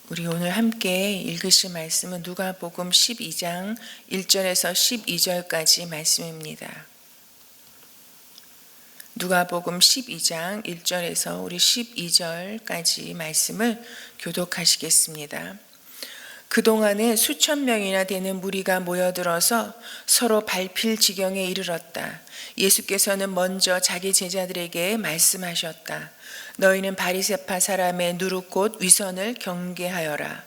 우리 오늘 함께 읽으실 말씀은 누가복음 12장 1절에서 12절까지 말씀입니다. 누가복음 12장 1절에서 우리 12절까지 말씀을 교독하시겠습니다. 그동안에 수천 명이나 되는 무리가 모여들어서 서로 밟힐 지경에 이르렀다. 예수께서는 먼저 자기 제자들에게 말씀하셨다. 너희는 바리새파 사람의 누룩 곧 위선을 경계하여라.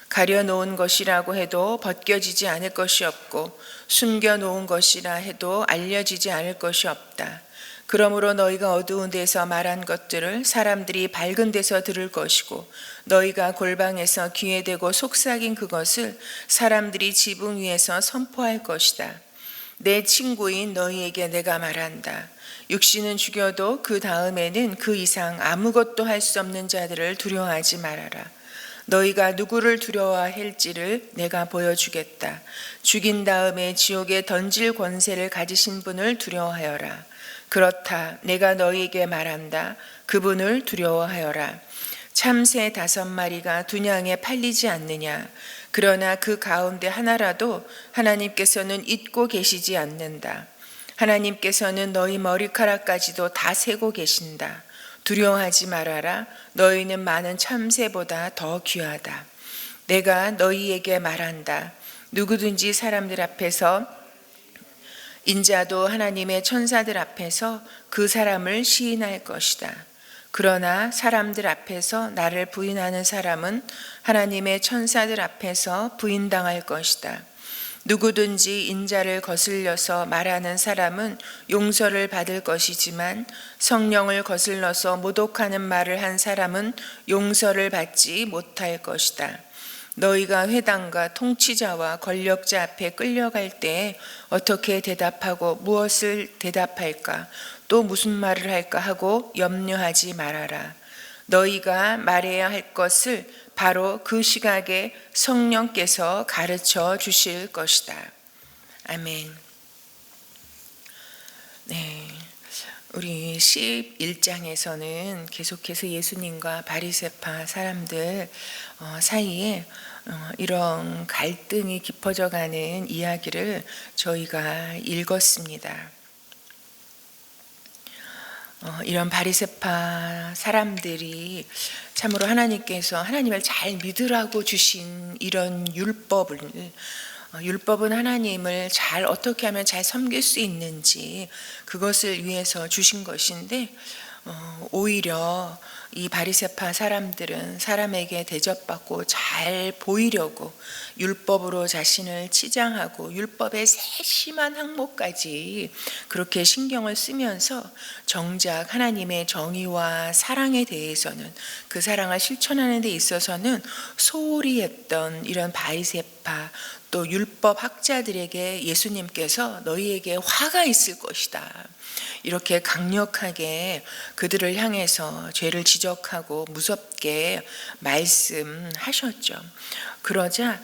가려놓은 것이라고 해도 벗겨지지 않을 것이 없고 숨겨놓은 것이라 해도 알려지지 않을 것이 없다. 그러므로 너희가 어두운 데서 말한 것들을 사람들이 밝은 데서 들을 것이고 너희가 골방에서 귀에 대고 속삭인 그것을 사람들이 지붕 위에서 선포할 것이다. 내 친구인 너희에게 내가 말한다. 육신은 죽여도 그 다음에는 그 이상 아무것도 할 수 없는 자들을 두려워하지 말아라. 너희가 누구를 두려워할지를 내가 보여주겠다. 죽인 다음에 지옥에 던질 권세를 가지신 분을 두려워하여라. 그렇다. 내가 너희에게 말한다. 그분을 두려워하여라. 참새 5마리가 두냥에 팔리지 않느냐. 그러나 그 가운데 하나라도 하나님께서는 잊고 계시지 않는다. 하나님께서는 너희 머리카락까지도 다 세고 계신다. 두려워하지 말아라. 너희는 많은 참새보다 더 귀하다. 내가 너희에게 말한다. 누구든지 사람들 앞에서 인자도 하나님의 천사들 앞에서 그 사람을 시인할 것이다. 그러나 사람들 앞에서 나를 부인하는 사람은 하나님의 천사들 앞에서 부인당할 것이다. 누구든지 인자를 거슬려서 말하는 사람은 용서를 받을 것이지만 성령을 거슬러서 모독하는 말을 한 사람은 용서를 받지 못할 것이다. 너희가 회당과 통치자와 권력자 앞에 끌려갈 때 어떻게 대답하고 무엇을 대답할까 또 무슨 말을 할까 하고 염려하지 말아라. 너희가 말해야 할 것을 바로 그 시각에 성령께서 가르쳐 주실 것이다. 아멘. 네. 우리 11장에서는 계속해서 예수님과 바리새파 사람들 사이에 이런 갈등이 깊어져가는 이야기를 저희가 읽었습니다. 이런 바리새파 사람들이 참으로 하나님께서 하나님을 잘 믿으라고 주신 이런 율법은 하나님을 잘 어떻게 하면 잘 섬길 수 있는지 그것을 위해서 주신 것인데 오히려 이 바리새파 사람들은 사람에게 대접받고 잘 보이려고 율법으로 자신을 치장하고 율법의 세심한 항목까지 그렇게 신경을 쓰면서 정작 하나님의 정의와 사랑에 대해서는 그 사랑을 실천하는 데 있어서는 소홀히 했던 이런 바리새파 또 율법 학자들에게 예수님께서 너희에게 화가 있을 것이다. 이렇게 강력하게 그들을 향해서 죄를 지적하고 무섭게 말씀하셨죠. 그러자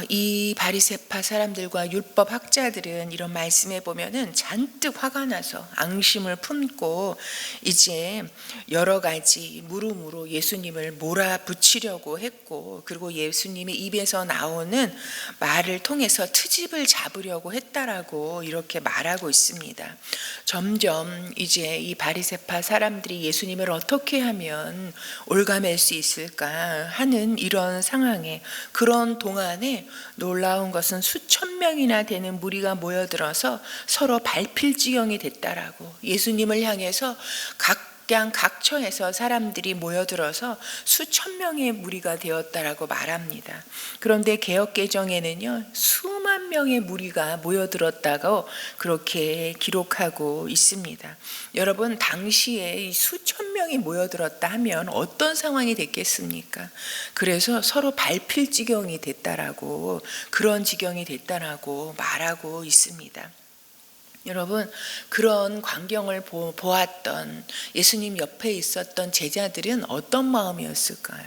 이 바리새파 사람들과 율법 학자들은 이런 말씀에 보면은 잔뜩 화가 나서 앙심을 품고 이제 여러 가지 물음으로 예수님을 몰아붙이려고 했고 그리고 예수님의 입에서 나오는 말을 통해서 트집을 잡으려고 했다라고 이렇게 말하고 있습니다. 점점 이제 이 바리새파 사람들이 예수님을 어떻게 하면 올가맬 수 있을까 하는 이런 상황에 그런 동안에 놀라운 것은 수천 명이나 되는 무리가 모여들어서 서로 밟힐 지경이 됐다라고 예수님을 향해서 각처에서 사람들이 모여들어서 수천 명의 무리가 되었다라고 말합니다. 그런데 개역개정에는요 수만 명의 무리가 모여들었다고 그렇게 기록하고 있습니다. 여러분 당시에 수천 명이 모여들었다 하면 어떤 상황이 됐겠습니까? 그래서 서로 밟힐 지경이 됐다라고 그런 지경이 됐다라고 말하고 있습니다. 여러분 그런 광경을 보았던 예수님 옆에 있었던 제자들은 어떤 마음이었을까요?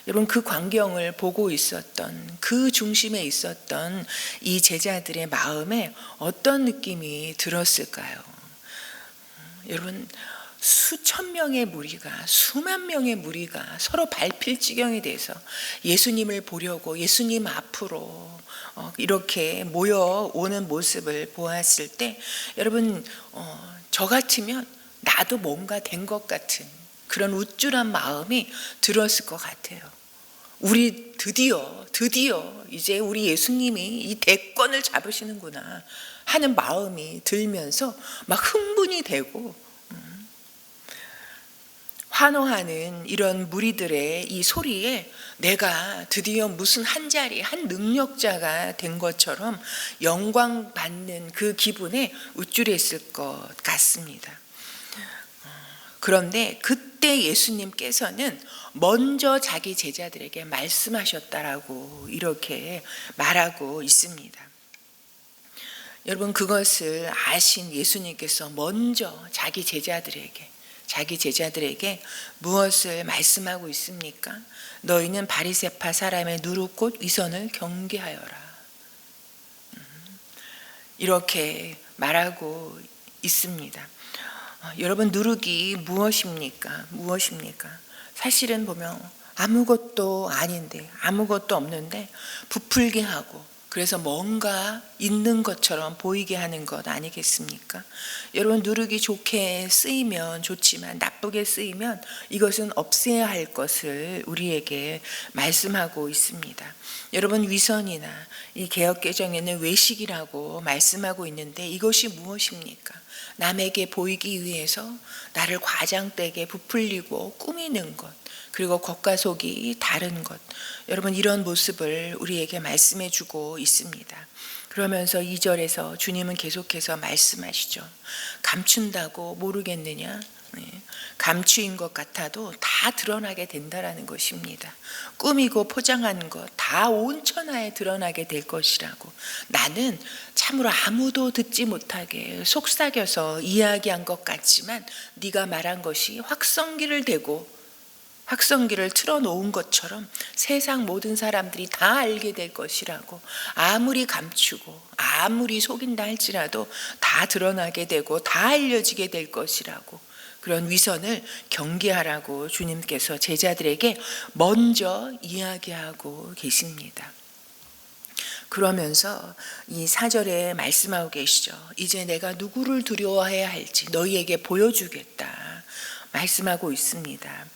여러분 그 광경을 보고 있었던 그 중심에 있었던 이 제자들의 마음에 어떤 느낌이 들었을까요? 여러분 수천 명의 무리가, 수만 명의 무리가 서로 밟힐 지경이 돼서 예수님을 보려고 예수님 앞으로 이렇게 모여오는 모습을 보았을 때 여러분, 저 같으면 나도 뭔가 된 것 같은 그런 우쭐한 마음이 들었을 것 같아요. 우리 드디어 이제 우리 예수님이 이 대권을 잡으시는구나 하는 마음이 들면서 막 흥분이 되고 환호하는 이런 무리들의 이 소리에 내가 드디어 무슨 한 능력자가 된 것처럼 영광받는 그 기분에 우쭐했을 것 같습니다. 그런데 그때 예수님께서는 먼저 자기 제자들에게 말씀하셨다라고 이렇게 말하고 있습니다. 여러분, 그것을 아신 예수님께서 먼저 자기 제자들에게 무엇을 말씀하고 있습니까? 너희는 바리새파 사람의 누룩꽃 위선을 경계하여라. 이렇게 말하고 있습니다. 여러분, 누룩이 무엇입니까? 사실은 보면 아무것도 아닌데, 아무것도 없는데 부풀게 하고, 그래서 뭔가 있는 것처럼 보이게 하는 것 아니겠습니까? 여러분, 누룩이 좋게 쓰이면 좋지만 나쁘게 쓰이면 이것은 없애야 할 것을 우리에게 말씀하고 있습니다. 여러분, 위선이나 이 개역개정에는 외식이라고 말씀하고 있는데 이것이 무엇입니까? 남에게 보이기 위해서 나를 과장되게 부풀리고 꾸미는 것, 그리고 겉과 속이 다른 것. 여러분, 이런 모습을 우리에게 말씀해 주고 있습니다. 그러면서 2절에서 주님은 계속해서 말씀하시죠. 감춘다고 모르겠느냐? 감추인 것 같아도 다 드러나게 된다라는 것입니다. 꾸미고 포장한 것 다 온천하에 드러나게 될 것이라고. 나는 참으로 아무도 듣지 못하게 속삭여서 이야기한 것 같지만 네가 말한 것이 확성기를 틀어놓은 것처럼 세상 모든 사람들이 다 알게 될 것이라고. 아무리 감추고 아무리 속인다 할지라도 다 드러나게 되고 다 알려지게 될 것이라고. 그런 위선을 경계하라고 주님께서 제자들에게 먼저 이야기하고 계십니다. 그러면서 이 4절에 말씀하고 계시죠. 이제 내가 누구를 두려워해야 할지 너희에게 보여주겠다 말씀하고 있습니다.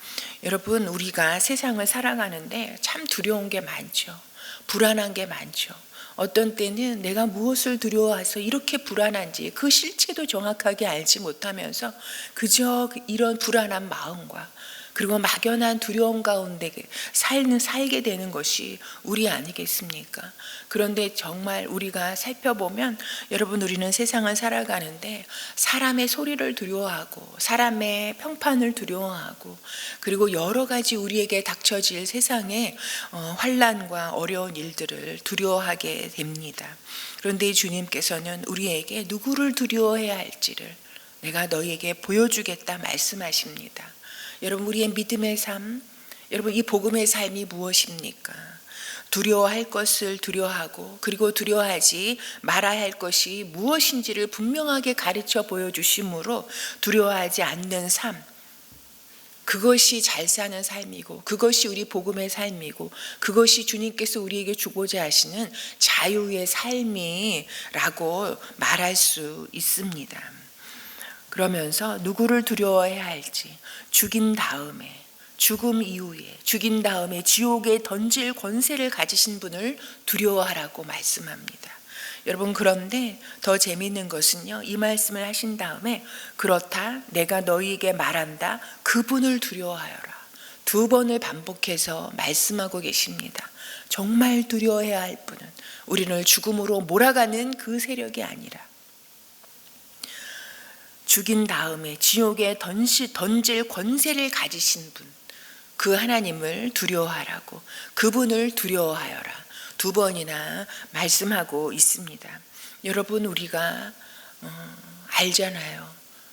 여러분, 우리가 세상을 살아가는데 참 두려운 게 많죠. 불안한 게 많죠. 어떤 때는 내가 무엇을 두려워해서 이렇게 불안한지 그 실체도 정확하게 알지 못하면서 그저 이런 불안한 마음과 그리고 막연한 두려움 가운데 살게 되는 것이 우리 아니겠습니까? 그런데 정말 우리가 살펴보면 여러분, 우리는 세상을 살아가는데 사람의 소리를 두려워하고 사람의 평판을 두려워하고 그리고 여러 가지 우리에게 닥쳐질 세상의 환난과 어려운 일들을 두려워하게 됩니다. 그런데 주님께서는 우리에게 누구를 두려워해야 할지를 내가 너희에게 보여주겠다 말씀하십니다. 여러분, 우리의 믿음의 삶, 여러분, 이 복음의 삶이 무엇입니까? 두려워할 것을 두려워하고 그리고 두려워하지 말아야 할 것이 무엇인지를 분명하게 가르쳐 보여주심으로 두려워하지 않는 삶, 그것이 잘 사는 삶이고 그것이 우리 복음의 삶이고 그것이 주님께서 우리에게 주고자 하시는 자유의 삶이라고 말할 수 있습니다. 그러면서 누구를 두려워해야 할지, 죽인 다음에 지옥에 던질 권세를 가지신 분을 두려워하라고 말씀합니다. 여러분, 그런데 더 재미있는 것은요, 이 말씀을 하신 다음에 그렇다 내가 너희에게 말한다 그분을 두려워하여라 2번을 반복해서 말씀하고 계십니다. 정말 두려워해야 할 분은 우리를 죽음으로 몰아가는 그 세력이 아니라 죽인 다음에 지옥에 던질 권세를 가지신 분, 그 하나님을 두려워하라고, 그분을 두려워하여라 2번이나 말씀하고 있습니다. 여러분, 우리가 알잖아요.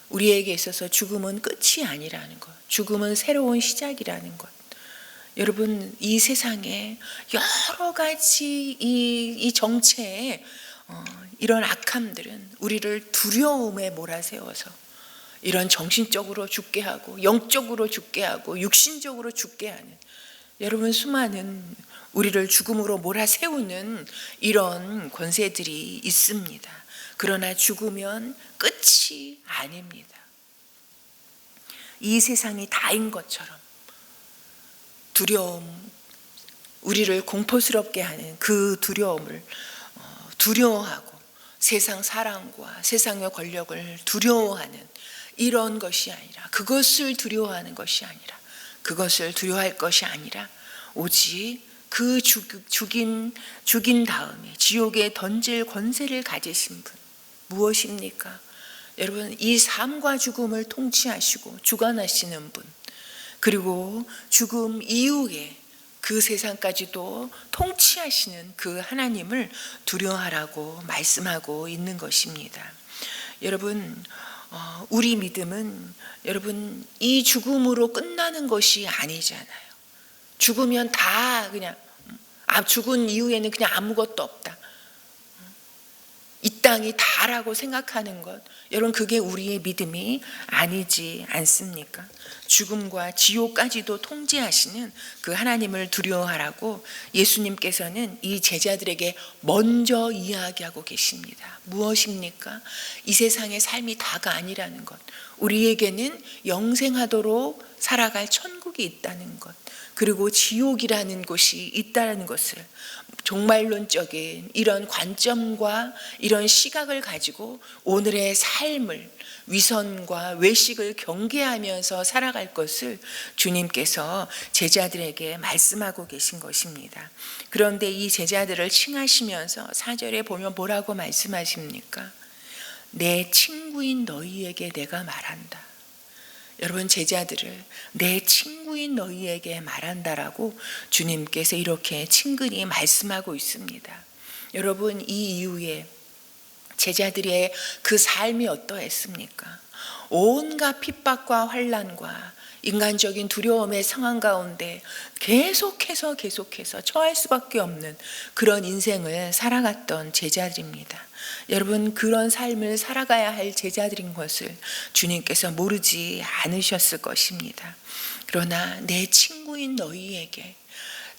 우리에게 있어서 죽음은 끝이 아니라는 것, 죽음은 새로운 시작이라는 것. 여러분, 이 세상에 여러 가지 이 정체에 이런 악함들은 우리를 두려움에 몰아세워서 이런 정신적으로 죽게 하고 영적으로 죽게 하고 육신적으로 죽게 하는 여러분 수많은 우리를 죽음으로 몰아세우는 이런 권세들이 있습니다. 그러나 죽으면 끝이 아닙니다. 이 세상이 다인 것처럼 두려움, 우리를 공포스럽게 하는 그 두려움을 두려워하고 세상 사랑과 세상의 권력을 두려워하는 이런 것이 아니라 그것을 두려워하는 것이 아니라 그것을 두려워할 것이 아니라 오직 그 죽인 다음에 지옥에 던질 권세를 가지신 분 무엇입니까? 여러분 이 삶과 죽음을 통치하시고 주관하시는 분 그리고 죽음 이후에 그 세상까지도 통치하시는 그 하나님을 두려워하라고 말씀하고 있는 것입니다. 여러분 우리 믿음은 여러분 이 죽음으로 끝나는 것이 아니잖아요. 죽으면 다 그냥 죽은 이후에는 그냥 아무것도 없다. 이 땅이 다라고 생각하는 것 여러분 그게 우리의 믿음이 아니지 않습니까? 죽음과 지옥까지도 통제하시는 그 하나님을 두려워하라고 예수님께서는 이 제자들에게 먼저 이야기하고 계십니다. 무엇입니까? 이 세상의 삶이 다가 아니라는 것 우리에게는 영생하도록 살아갈 천국이 있다는 것 그리고 지옥이라는 곳이 있다는 것을 종말론적인 이런 관점과 이런 시각을 가지고 오늘의 삶을 위선과 외식을 경계하면서 살아갈 것을 주님께서 제자들에게 말씀하고 계신 것입니다. 그런데 이 제자들을 칭하시면서 4절에 보면 뭐라고 말씀하십니까? 내 친구인 너희에게 내가 말한다. 여러분 제자들을 내 친구인 너희에게 말한다라고 주님께서 이렇게 친근히 말씀하고 있습니다. 여러분 이 이후에 제자들의 그 삶이 어떠했습니까? 온갖 핍박과 환난과 인간적인 두려움의 상황 가운데 계속해서 처할 수밖에 없는 그런 인생을 살아갔던 제자들입니다. 여러분 그런 삶을 살아가야 할 제자들인 것을 주님께서 모르지 않으셨을 것입니다. 그러나 내 친구인 너희에게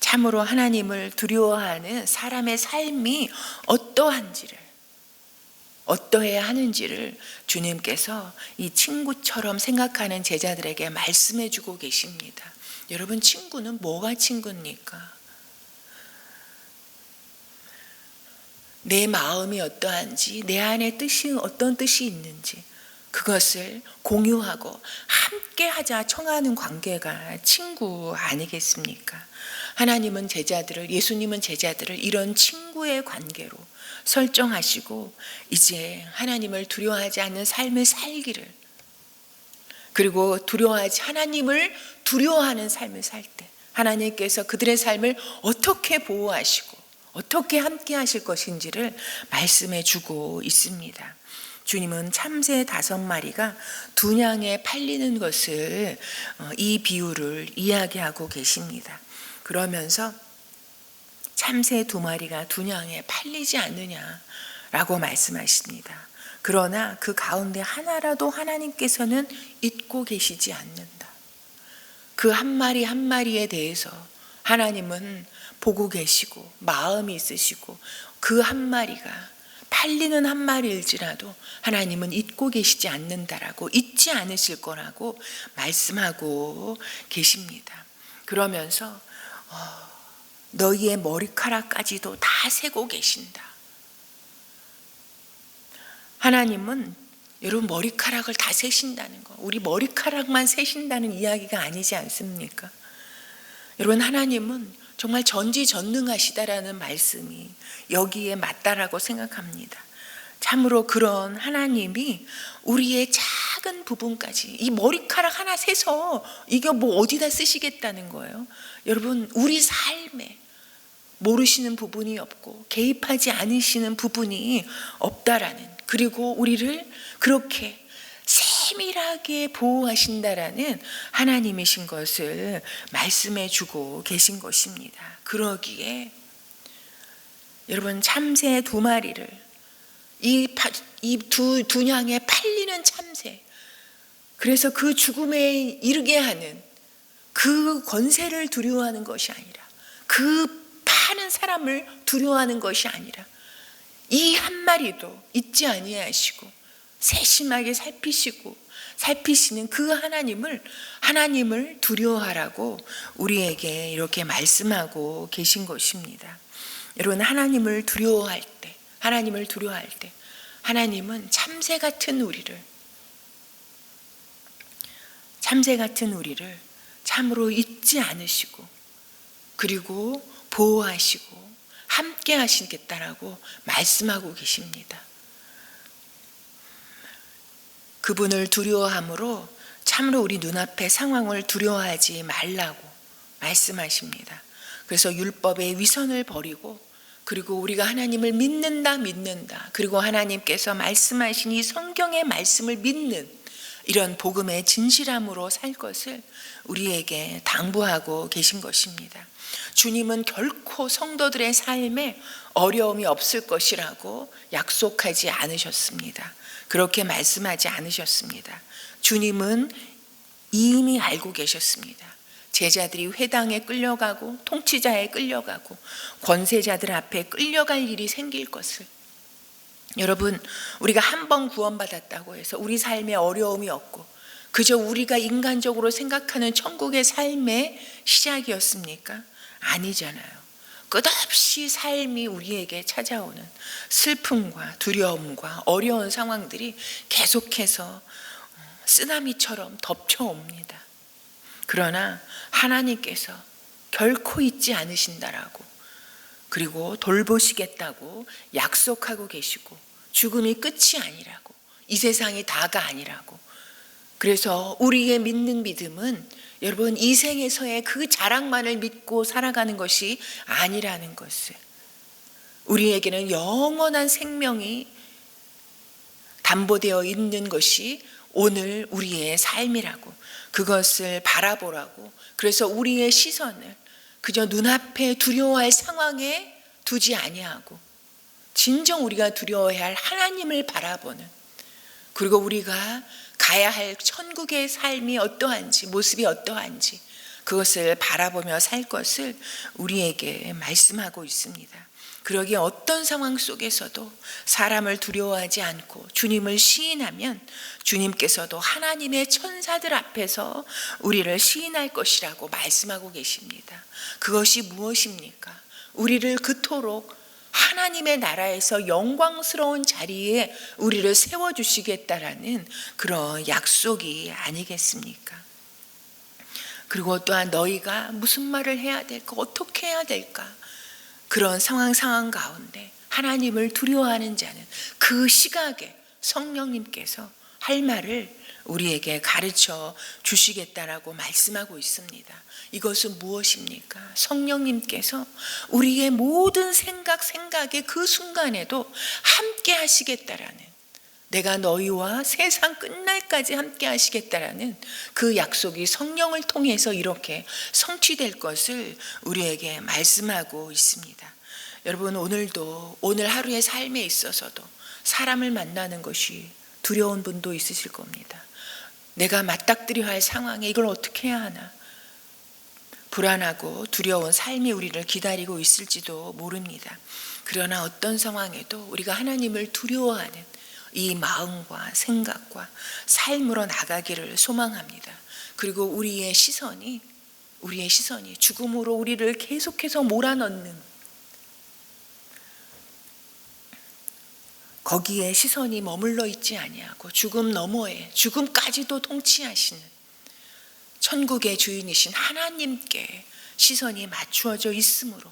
참으로 하나님을 두려워하는 사람의 삶이 어떠해야 하는지를 주님께서 이 친구처럼 생각하는 제자들에게 말씀해 주고 계십니다. 여러분 친구는 뭐가 친구입니까? 내 마음이 어떠한지 내 안에 어떤 뜻이 있는지 그것을 공유하고 함께 하자 청하는 관계가 친구 아니겠습니까? 하나님은 제자들을 예수님은 제자들을 이런 친구의 관계로 설정하시고 이제 하나님을 두려워하지 않는 삶을 살기를 그리고 하나님을 두려워하는 삶을 살 때 하나님께서 그들의 삶을 어떻게 보호하시고 어떻게 함께 하실 것인지를 말씀해 주고 있습니다. 주님은 참새 5마리가 두냥에 팔리는 것을 이 비유를 이야기하고 계십니다. 그러면서 참새 2마리가 두냥에 팔리지 않느냐라고 말씀하십니다. 그러나 그 가운데 하나라도 하나님께서는 잊고 계시지 않는다. 그 한 마리 한 마리에 대해서 하나님은 보고 계시고 마음이 있으시고 그 한 마리가 팔리는 한 마리일지라도 하나님은 잊고 계시지 않는다라고 잊지 않으실 거라고 말씀하고 계십니다. 그러면서 너희의 머리카락까지도 다 세고 계신다. 하나님은 여러분 머리카락을 다 세신다는 거 우리 머리카락만 세신다는 이야기가 아니지 않습니까? 여러분 하나님은 정말 전지전능하시다라는 말씀이 여기에 맞다라고 생각합니다. 참으로 그런 하나님이 우리의 작은 부분까지 이 머리카락 하나 세서 이게 뭐 어디다 쓰시겠다는 거예요? 여러분 우리 삶에 모르시는 부분이 없고 개입하지 않으시는 부분이 없다라는 그리고 우리를 그렇게 세밀하게 보호하신다라는 하나님이신 것을 말씀해 주고 계신 것입니다. 그러기에 여러분 참새 2마리를 이 두냥에 팔리는 참새 그래서 그 죽음에 이르게 하는 그 권세를 두려워하는 것이 아니라, 그 많은 사람을 두려워하는 것이 아니라, 이 한 마리도 잊지 아니하시고 세심하게 살피시는 그 하나님을 두려워하라고 우리에게 이렇게 말씀하고 계신 것입니다. 여러분, 하나님을 두려워할 때 하나님은 참새 같은 우리를 참으로 잊지 않으시고, 그리고 보호하시고 함께 하시겠다라고 말씀하고 계십니다. 그분을 두려워함으로 참으로 우리 눈앞의 상황을 두려워하지 말라고 말씀하십니다. 그래서 율법의 위선을 버리고, 그리고 우리가 하나님을 믿는다. 그리고 하나님께서 말씀하신 이 성경의 말씀을 믿는 이런 복음의 진실함으로 살 것을 우리에게 당부하고 계신 것입니다. 주님은 결코 성도들의 삶에 어려움이 없을 것이라고 약속하지 않으셨습니다. 그렇게 말씀하지 않으셨습니다. 주님은 이미 알고 계셨습니다. 제자들이 회당에 끌려가고 통치자에 끌려가고 권세자들 앞에 끌려갈 일이 생길 것을, 여러분, 우리가 한 번 구원받았다고 해서 우리 삶에 어려움이 없고 그저 우리가 인간적으로 생각하는 천국의 삶의 시작이었습니까? 아니잖아요. 끝없이 삶이 우리에게 찾아오는 슬픔과 두려움과 어려운 상황들이 계속해서 쓰나미처럼 덮쳐옵니다. 그러나 하나님께서 결코 잊지 않으신다라고, 그리고 돌보시겠다고 약속하고 계시고, 죽음이 끝이 아니라고, 이 세상이 다가 아니라고. 그래서 우리의 믿는 믿음은 여러분, 이 생에서의 그 자랑만을 믿고 살아가는 것이 아니라는 것을, 우리에게는 영원한 생명이 담보되어 있는 것이 오늘 우리의 삶이라고, 그것을 바라보라고. 그래서 우리의 시선을 그저 눈앞에 두려워할 상황에 두지 아니하고 진정 우리가 두려워해야 할 하나님을 바라보는, 그리고 우리가 가야 할 천국의 삶이 어떠한지, 모습이 어떠한지 그것을 바라보며 살 것을 우리에게 말씀하고 있습니다. 그러기에 어떤 상황 속에서도 사람을 두려워하지 않고 주님을 시인하면 주님께서도 하나님의 천사들 앞에서 우리를 시인할 것이라고 말씀하고 계십니다. 그것이 무엇입니까? 우리를 그토록 하나님의 나라에서 영광스러운 자리에 우리를 세워주시겠다라는 그런 약속이 아니겠습니까? 그리고 또한 너희가 무슨 말을 해야 될까, 어떻게 해야 될까, 그런 상황 가운데 하나님을 두려워하는 자는 그 시각에 성령님께서 할 말을 우리에게 가르쳐 주시겠다라고 말씀하고 있습니다. 이것은 무엇입니까? 성령님께서 우리의 모든 생각의 그 순간에도 함께 하시겠다라는, 내가 너희와 세상 끝날까지 함께 하시겠다라는 그 약속이 성령을 통해서 이렇게 성취될 것을 우리에게 말씀하고 있습니다. 여러분, 오늘 하루의 삶에 있어서도 사람을 만나는 것이 두려운 분도 있으실 겁니다. 내가 맞닥뜨려야 할 상황에 이걸 어떻게 해야 하나, 불안하고 두려운 삶이 우리를 기다리고 있을지도 모릅니다. 그러나 어떤 상황에도 우리가 하나님을 두려워하는 이 마음과 생각과 삶으로 나가기를 소망합니다. 그리고 우리의 시선이 죽음으로 우리를 계속해서 몰아넣는, 거기에 시선이 머물러 있지 아니하고 죽음 너머에, 죽음까지도 통치하시는 천국의 주인이신 하나님께 시선이 맞추어져 있으므로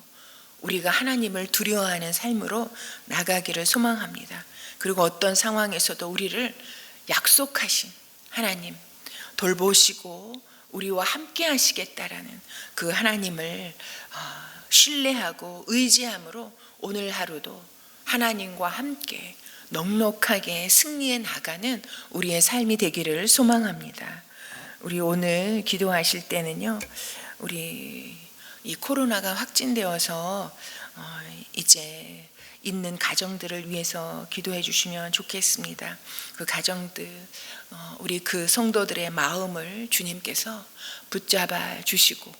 우리가 하나님을 두려워하는 삶으로 나가기를 소망합니다. 그리고 어떤 상황에서도 우리를 약속하신 하나님, 돌보시고 우리와 함께 하시겠다라는 그 하나님을 신뢰하고 의지함으로 오늘 하루도 하나님과 함께 넉넉하게 승리해 나가는 우리의 삶이 되기를 소망합니다. 우리 오늘 기도하실 때는요, 우리 이 코로나가 확진되어서 이제 있는 가정들을 위해서 기도해 주시면 좋겠습니다. 그 가정들, 우리 그 성도들의 마음을 주님께서 붙잡아 주시고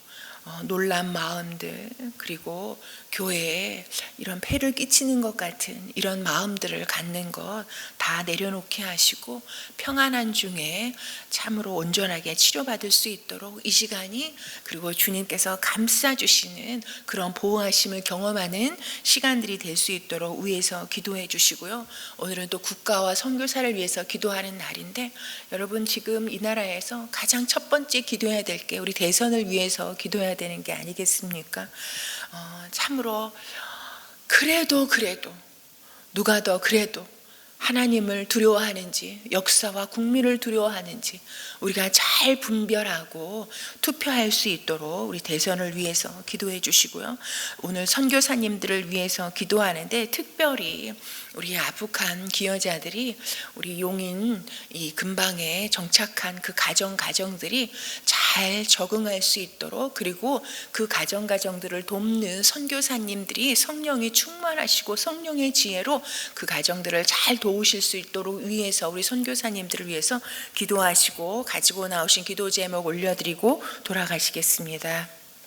놀란 마음들, 그리고 교회에 이런 폐를 끼치는 것 같은 이런 마음들을 갖는 것 다 내려놓게 하시고 평안한 중에 참으로 온전하게 치료받을 수 있도록 이 시간이, 그리고 주님께서 감싸주시는 그런 보호하심을 경험하는 시간들이 될 수 있도록 위해서 기도해 주시고요. 오늘은 또 국가와 선교사를 위해서 기도하는 날인데, 여러분 지금 이 나라에서 가장 첫 번째 기도해야 될 게 우리 대선을 위해서 기도해야 되는 게 아니겠습니까? 참으로 그래도 누가 더 그래도 하나님을 두려워하는지, 역사와 국민을 두려워하는지 우리가 잘 분별하고 투표할 수 있도록 우리 대선을 위해서 기도해 주시고요. 오늘 선교사님들을 위해서 기도하는데, 특별히 우리 아북한 기여자들이 우리 용인 이 근방에 정착한 그 가정들이 잘 적응할 수 있도록, 그리고 그 가정들을 돕는 선교사님들이 성령이 충만하시고 성령의 지혜로 그 가정들을 잘 도우실 수 있도록 위해서 우리 선교사님들을 위해서 기도하시고, 가지고 나오신 기도 제목 올려드리고 돌아가시겠습니다.